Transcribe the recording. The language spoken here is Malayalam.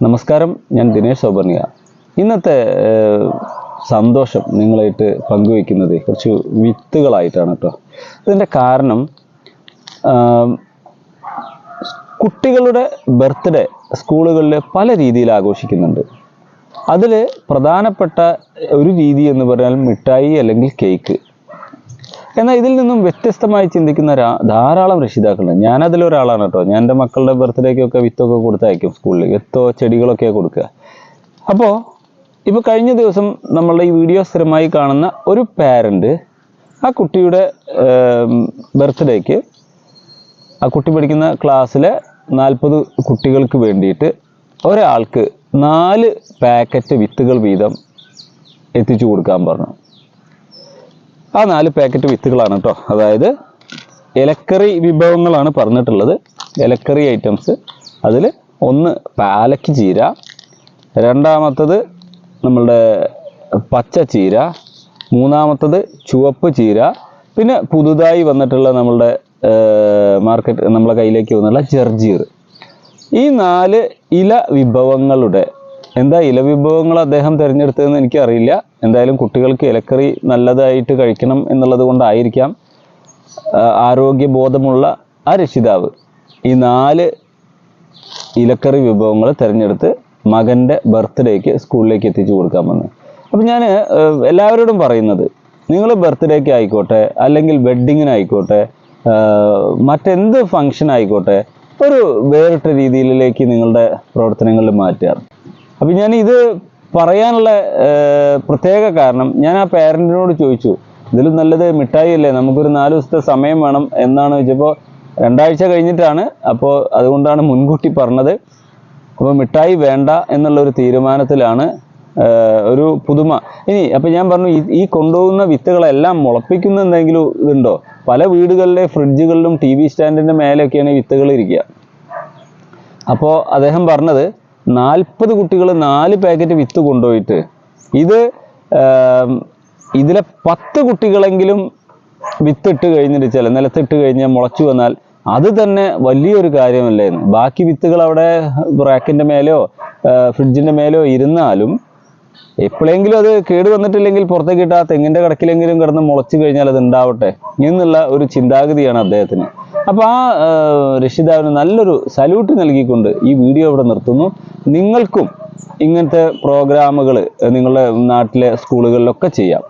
നമസ്കാരം, ഞാൻ ദിനേശ് സൗപർണിക. ഇന്നത്തെ സന്തോഷം നിങ്ങളായിട്ട് പങ്കുവയ്ക്കുന്നത് കുറച്ച് വിത്തുകളായിട്ടാണ് കേട്ടോ. ഇതിൻ്റെ കാരണം കുട്ടികളുടെ ബർത്ത്ഡേ സ്കൂളുകളിൽ പല രീതിയിൽ ആഘോഷിക്കുന്നുണ്ട്. അതിൽ പ്രധാനപ്പെട്ട ഒരു രീതി എന്ന് പറഞ്ഞാൽ മിഠായി അല്ലെങ്കിൽ കേക്ക്. എന്നാൽ ഇതിൽ നിന്നും വ്യത്യസ്തമായി ചിന്തിക്കുന്ന ധാരാളം രക്ഷിതാക്കളുണ്ട്. ഞാനതിലൊരാളാണ് കേട്ടോ. ഞാൻ എൻ്റെ മക്കളുടെ ബർത്ത്ഡേക്കൊക്കെ വിത്തൊക്കെ കൊടുത്തയക്കും. സ്കൂളിൽ വിത്തോ ചെടികളൊക്കെ കൊടുക്കുക. അപ്പോൾ ഇപ്പോൾ കഴിഞ്ഞ ദിവസം നമ്മളുടെ ഈ വീഡിയോ സ്ഥിരമായി കാണുന്ന ഒരു പാരൻറ്റ് ആ കുട്ടിയുടെ ബർത്ത്ഡേക്ക് ആ കുട്ടി പഠിക്കുന്ന ക്ലാസ്സിലെ 40 കുട്ടികൾക്ക് വേണ്ടിയിട്ട് ഒരാൾക്ക് 4 പാക്കറ്റ് വിത്തുകൾ വീതം എത്തിച്ചു കൊടുക്കാൻ പറഞ്ഞു. ആ 4 പാക്കറ്റ് വിത്തുകളാണ് കേട്ടോ. അതായത് ഇലക്കറി വിഭവങ്ങളാണ് പറഞ്ഞിട്ടുള്ളത്. ഇലക്കറി ഐറ്റംസ്. അതിൽ ഒന്ന് പാലക്ക് ചീര, രണ്ടാമത്തത് നമ്മളുടെ പച്ച ചീര, മൂന്നാമത്തത് ചുവപ്പ് ചീര, പിന്നെ പുതുതായി വന്നിട്ടുള്ള നമ്മളുടെ നമ്മളെ കയ്യിലേക്ക് വന്നുള്ള ജർജീർ. ഈ 4 ഇല വിഭവങ്ങളുടെ എന്താ ഇല വിഭവങ്ങൾ അദ്ദേഹം തിരഞ്ഞെടുത്തതെന്ന് എനിക്കറിയില്ല. എന്തായാലും കുട്ടികൾക്ക് ഇലക്കറി നല്ലതായിട്ട് കഴിക്കണം എന്നുള്ളത് കൊണ്ടായിരിക്കാം ആരോഗ്യബോധമുള്ള ആ രക്ഷിതാവ് ഈ 4 ഇലക്കറി വിഭവങ്ങൾ തിരഞ്ഞെടുത്ത് മകൻ്റെ ബർത്ത്ഡേക്ക് സ്കൂളിലേക്ക് എത്തിച്ചു കൊടുക്കാൻ വന്നു. അപ്പം ഞാൻ എല്ലാവരോടും പറയുന്നത്, നിങ്ങൾ ബർത്ത്ഡേക്ക് ആയിക്കോട്ടെ, അല്ലെങ്കിൽ വെഡ്ഡിങ്ങിനായിക്കോട്ടെ, മറ്റെന്ത് ഫങ്ഷൻ ആയിക്കോട്ടെ, ഒരു വേറിട്ട രീതിയിലേക്ക് നിങ്ങളുടെ പ്രവർത്തനങ്ങളിൽ മാറ്റുക. അപ്പം ഞാൻ ഇത് പറയാനുള്ള പ്രത്യേക കാരണം, ഞാൻ ആ പാരൻറ്റിനോട് ചോദിച്ചു, ഇതിലും നല്ലത് മിഠായി അല്ലേ, നമുക്കൊരു 4 ദിവസത്തെ സമയം വേണം എന്നാണ് ചോദിച്ചപ്പോൾ 2 ആഴ്ച കഴിഞ്ഞിട്ടാണ്. അപ്പോൾ അതുകൊണ്ടാണ് മുൻകൂട്ടി പറഞ്ഞത്. അപ്പോൾ മിഠായി വേണ്ട എന്നുള്ളൊരു തീരുമാനത്തിലാണ്. ഒരു പുതുമ ഇനി. അപ്പം ഞാൻ പറഞ്ഞു, ഈ കൊണ്ടുപോകുന്ന വിത്തുകളെല്ലാം മുളപ്പിക്കുന്ന എന്തെങ്കിലും ഇതുണ്ടോ? പല വീടുകളിലെ ഫ്രിഡ്ജുകളിലും TV സ്റ്റാൻഡിൻ്റെ മേലെയൊക്കെയാണ് ഈ വിത്തുകൾ ഇരിക്കുക. അപ്പോൾ അദ്ദേഹം പറഞ്ഞത്, 40 കുട്ടികൾ 4 പാക്കറ്റ് വിത്ത് കൊണ്ടുപോയിട്ട് ഇതിലെ 10 കുട്ടികളെങ്കിലും വിത്തിട്ട് കഴിഞ്ഞിട്ട് നിലത്തിട്ട് കഴിഞ്ഞാൽ മുളച്ചു വന്നാൽ അത് തന്നെ വലിയൊരു കാര്യമല്ലേന്ന്. ബാക്കി വിത്തുകൾ അവിടെ റാക്കിൻ്റെ മേലെയോ ഫ്രിഡ്ജിൻ്റെ മേലെയോ ഇരുന്നാലും എപ്പോഴെങ്കിലും അത് കേട് വന്നിട്ടില്ലെങ്കിൽ പുറത്തേക്ക് ഇട്ട് ആ തെങ്ങിൻ്റെ കടക്കിലെങ്കിലും കിടന്ന് മുളച്ചു കഴിഞ്ഞാൽ അത് ഉണ്ടാവട്ടെ എന്നുള്ള ഒരു ചിന്താഗതിയാണ് അദ്ദേഹത്തിന്. അപ്പോൾ ആ രക്ഷിതാവിന് നല്ലൊരു സല്യൂട്ട് നൽകിക്കൊണ്ട് ഈ വീഡിയോ ഇവിടെ നിർത്തുന്നു. നിങ്ങൾക്കും ഇങ്ങനത്തെ പ്രോഗ്രാമുകൾ നിങ്ങളുടെ നാട്ടിലെ സ്കൂളുകളിലൊക്കെ ചെയ്യാം.